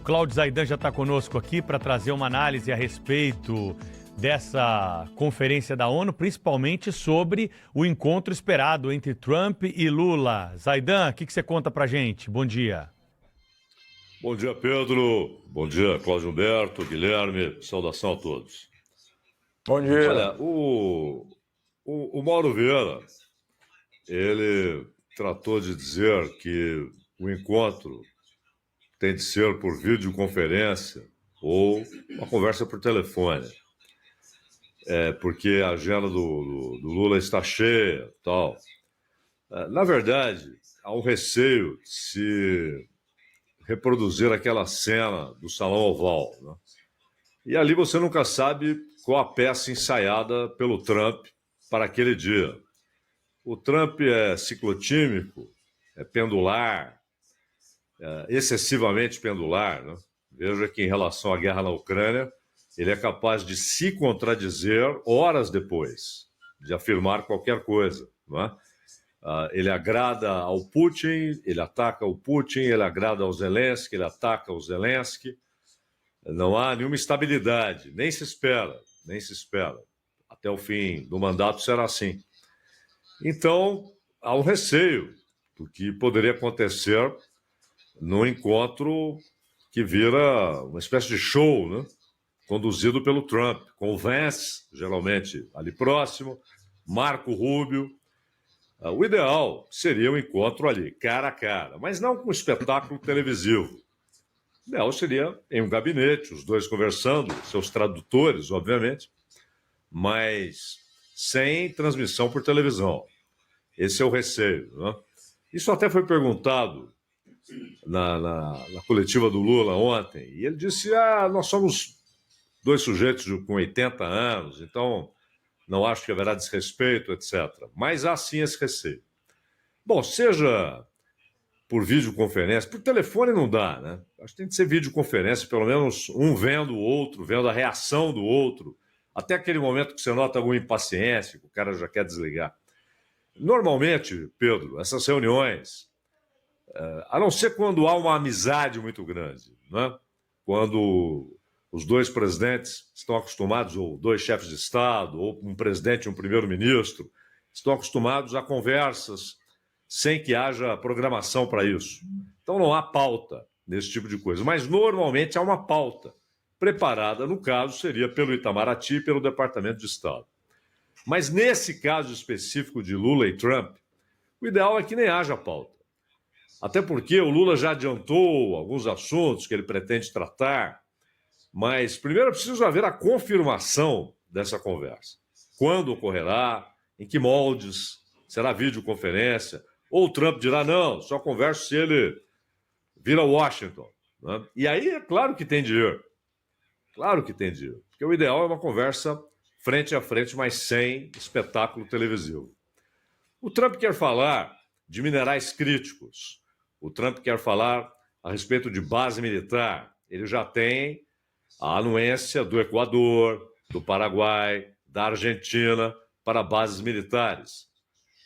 Cláudio Zaidan já está conosco aqui para trazer uma análise a respeito dessa conferência da ONU, principalmente sobre o encontro esperado entre Trump e Lula. Zaidan, o que você conta para gente? Bom dia. Bom dia, Pedro. Bom dia, Cláudio Humberto, Guilherme. Saudação a todos. Bom dia. Olha, o Mauro Vieira, ele tratou de dizer que o encontro tem de ser por videoconferência ou uma conversa por telefone. Porque a agenda do Lula está cheia, tal. Na verdade, há um receio de se reproduzir aquela cena do Salão Oval, né? E ali você nunca sabe qual a peça ensaiada pelo Trump para aquele dia. O Trump é ciclotímico, é pendular, excessivamente pendular, né? Veja que em relação à guerra na Ucrânia, ele é capaz de se contradizer horas depois de afirmar qualquer coisa, não é? Ele agrada ao Putin, ele ataca o Putin, ele agrada ao Zelensky, ele ataca o Zelensky. Não há nenhuma estabilidade, nem se espera. Até o fim do mandato será assim. Então, há um receio do que poderia acontecer no encontro que vira uma espécie de show, né? Conduzido pelo Trump, com o Vance, geralmente ali próximo, Marco Rubio. O ideal seria um encontro ali, cara a cara, mas não com um espetáculo televisivo. O ideal seria em um gabinete, os dois conversando, seus tradutores, obviamente, mas sem transmissão por televisão. Esse é o receio, né? Isso até foi perguntado na coletiva do Lula ontem, e ele disse, nós somos dois sujeitos com 80 anos, então não acho que haverá desrespeito, etc. Mas há sim esse receio. Bom, seja por videoconferência, por telefone não dá, né? Acho que tem que ser videoconferência, pelo menos um vendo o outro, vendo a reação do outro, até aquele momento que você nota alguma impaciência, que o cara já quer desligar. Normalmente, Pedro, essas reuniões, a não ser quando há uma amizade muito grande, né? Quando os dois presidentes estão acostumados, ou dois chefes de Estado, ou um presidente e um primeiro-ministro, estão acostumados a conversas sem que haja programação para isso. Então não há pauta nesse tipo de coisa, mas normalmente há uma pauta preparada, no caso, seria pelo Itamaraty e pelo Departamento de Estado. Mas nesse caso específico de Lula e Trump, o ideal é que nem haja pauta. Até porque o Lula já adiantou alguns assuntos que ele pretende tratar, mas primeiro é preciso haver a confirmação dessa conversa. Quando ocorrerá, em que moldes, será videoconferência, ou o Trump dirá, não, só converso se ele vir a Washington, né? E aí é claro que tem de ir. Claro que tem de ir. Porque o ideal é uma conversa frente a frente, mas sem espetáculo televisivo. O Trump quer falar de minerais críticos. O Trump quer falar a respeito de base militar. Ele já tem a anuência do Equador, do Paraguai, da Argentina para bases militares.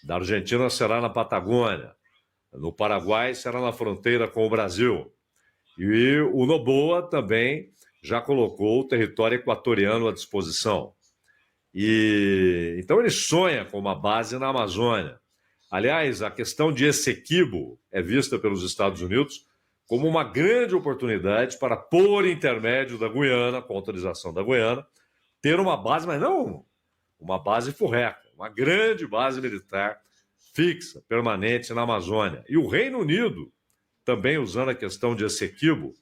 Da Argentina será na Patagônia. No Paraguai será na fronteira com o Brasil. E o Noboa também já colocou o território equatoriano à disposição. Então ele sonha com uma base na Amazônia. Aliás, a questão de Essequibo é vista pelos Estados Unidos como uma grande oportunidade para, por intermédio da Guiana, com autorização da Guiana, ter uma base, mas não uma base furreca, uma grande base militar fixa, permanente na Amazônia. E o Reino Unido, também usando a questão de Essequibo,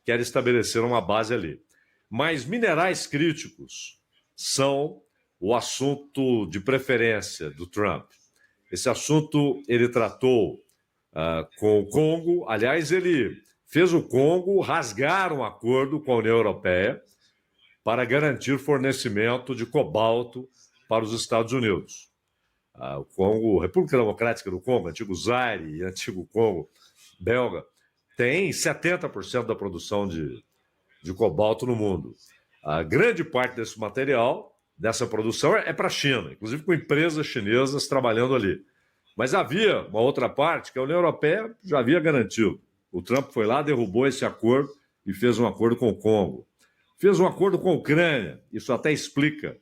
quer estabelecer uma base ali. Mas minerais críticos são o assunto de preferência do Trump. Esse assunto ele tratou com o Congo. Aliás, ele fez o Congo rasgar um acordo com a União Europeia para garantir fornecimento de cobalto para os Estados Unidos. O Congo, República Democrática do Congo, antigo Zaire e antigo Congo belga, tem 70% da produção de cobalto no mundo. A grande parte desse material, dessa produção, é para a China, inclusive com empresas chinesas trabalhando ali. Mas havia uma outra parte que a União Europeia já havia garantido. O Trump foi lá, derrubou esse acordo e fez um acordo com o Congo. Fez um acordo com a Ucrânia, isso até explica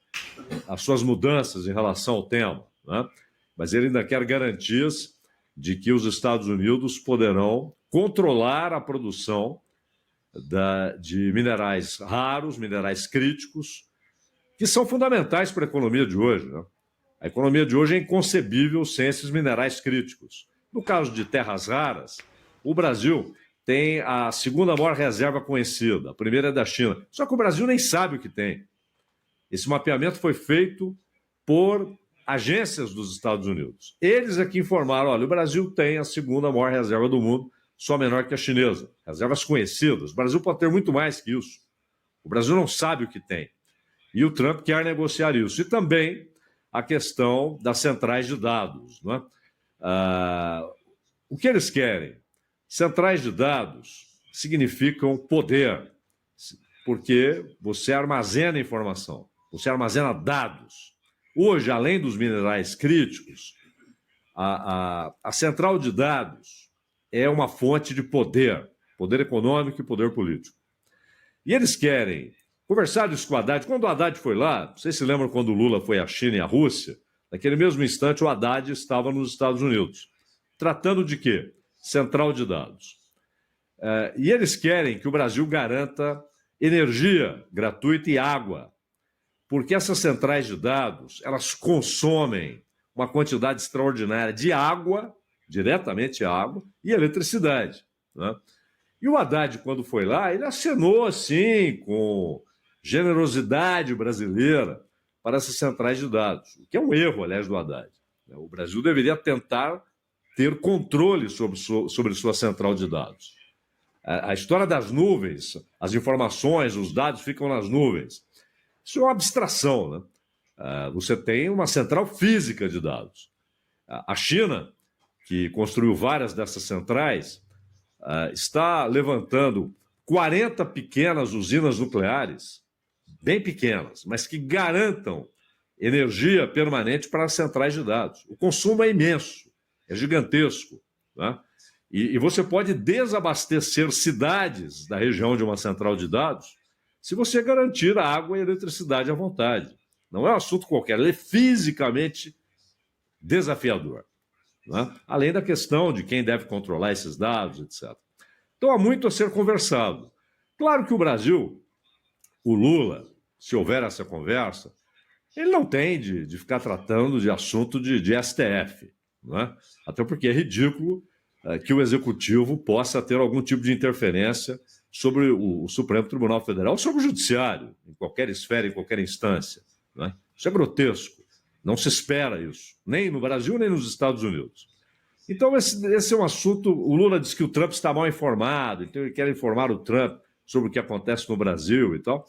as suas mudanças em relação ao tema, né? Mas ele ainda quer garantias de que os Estados Unidos poderão controlar a produção de minerais raros, minerais críticos, que são fundamentais para a economia de hoje, né? A economia de hoje é inconcebível sem esses minerais críticos. No caso de terras raras, o Brasil tem a segunda maior reserva conhecida, a primeira é da China. Só que o Brasil nem sabe o que tem. Esse mapeamento foi feito por agências dos Estados Unidos. Eles é que informaram, olha, o Brasil tem a segunda maior reserva do mundo, só menor que a chinesa. Reservas conhecidas. O Brasil pode ter muito mais que isso. O Brasil não sabe o que tem. E o Trump quer negociar isso. E também a questão das centrais de dados, não é? O que eles querem? Centrais de dados significam poder, porque você armazena informação, você armazena dados. Hoje, além dos minerais críticos, a central de dados é uma fonte de poder, poder econômico e poder político. E eles querem conversar isso com o Haddad. Quando o Haddad foi lá, vocês se lembram quando o Lula foi à China e à Rússia? Naquele mesmo instante, o Haddad estava nos Estados Unidos. Tratando de quê? Central de dados. E eles querem que o Brasil garanta energia gratuita e água, porque essas centrais de dados, elas consomem uma quantidade extraordinária de água, diretamente água, e eletricidade, né? E o Haddad, quando foi lá, ele acenou assim, com generosidade brasileira, para essas centrais de dados, o que é um erro, aliás, do Haddad. O Brasil deveria tentar ter controle sobre sua central de dados. A história das nuvens, as informações, os dados ficam nas nuvens. Isso é uma abstração, né? Você tem uma central física de dados. A China, que construiu várias dessas centrais, está levantando 40 pequenas usinas nucleares, bem pequenas, mas que garantam energia permanente para as centrais de dados. O consumo é imenso, é gigantesco, né? E você pode desabastecer cidades da região de uma central de dados se você garantir a água e a eletricidade à vontade. Não é um assunto qualquer, ele é fisicamente desafiador, né? Além da questão de quem deve controlar esses dados, etc. Então, há muito a ser conversado. Claro que o Brasil, o Lula, se houver essa conversa, ele não tem de ficar tratando de assunto de STF, né? Até porque é ridículo que o Executivo possa ter algum tipo de interferência sobre o Supremo Tribunal Federal, sobre o Judiciário, em qualquer esfera, em qualquer instância, né? Isso é grotesco. Não se espera isso, nem no Brasil, nem nos Estados Unidos. Então, esse é um assunto. O Lula diz que o Trump está mal informado, então ele quer informar o Trump sobre o que acontece no Brasil e tal.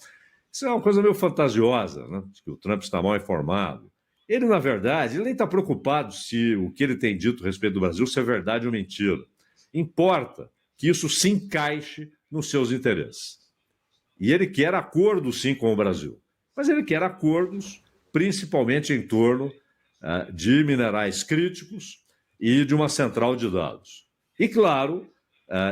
Isso é uma coisa meio fantasiosa, né? Diz que o Trump está mal informado. Ele, na verdade, ele nem está preocupado se o que ele tem dito a respeito do Brasil se é verdade ou mentira. Importa que isso se encaixe nos seus interesses. E ele quer acordos, sim, com o Brasil. Mas ele quer acordos, principalmente em torno de minerais críticos e de uma central de dados. E, claro,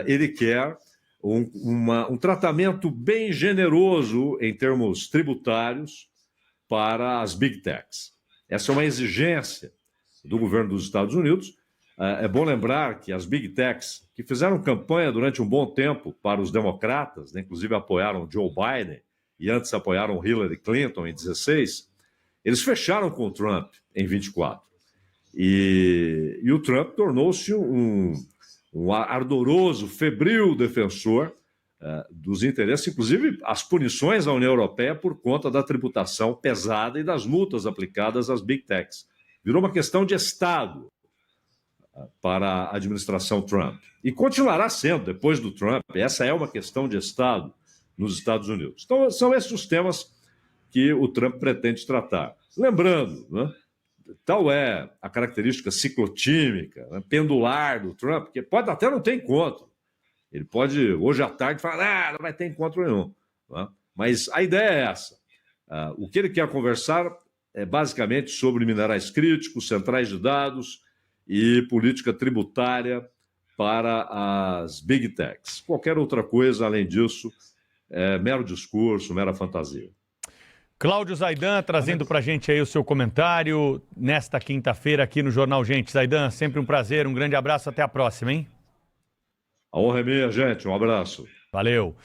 ele quer um tratamento bem generoso em termos tributários para as Big Techs. Essa é uma exigência do governo dos Estados Unidos. É bom lembrar que as Big Techs, que fizeram campanha durante um bom tempo para os democratas, né, inclusive apoiaram Joe Biden e antes apoiaram Hillary Clinton em 16, eles fecharam com o Trump em 24. E o Trump tornou-se um ardoroso, febril defensor dos interesses, inclusive as punições à União Europeia por conta da tributação pesada e das multas aplicadas às Big Techs. Virou uma questão de Estado para a administração Trump. E continuará sendo, depois do Trump, essa é uma questão de Estado nos Estados Unidos. Então, são esses os temas que o Trump pretende tratar. Lembrando, né, tal é a característica ciclotímica, né, pendular do Trump, que pode até não ter encontro. Ele pode, hoje à tarde, falar, não vai ter encontro nenhum, né? Mas a ideia é essa. O que ele quer conversar é basicamente sobre minerais críticos, centrais de dados e política tributária para as Big Techs. Qualquer outra coisa, além disso, é mero discurso, mera fantasia. Cláudio Zaidan trazendo para a gente aí o seu comentário nesta quinta-feira aqui no Jornal Gente. Zaidan, sempre um prazer, um grande abraço, até a próxima, hein? A honra é minha, gente. Um abraço. Valeu.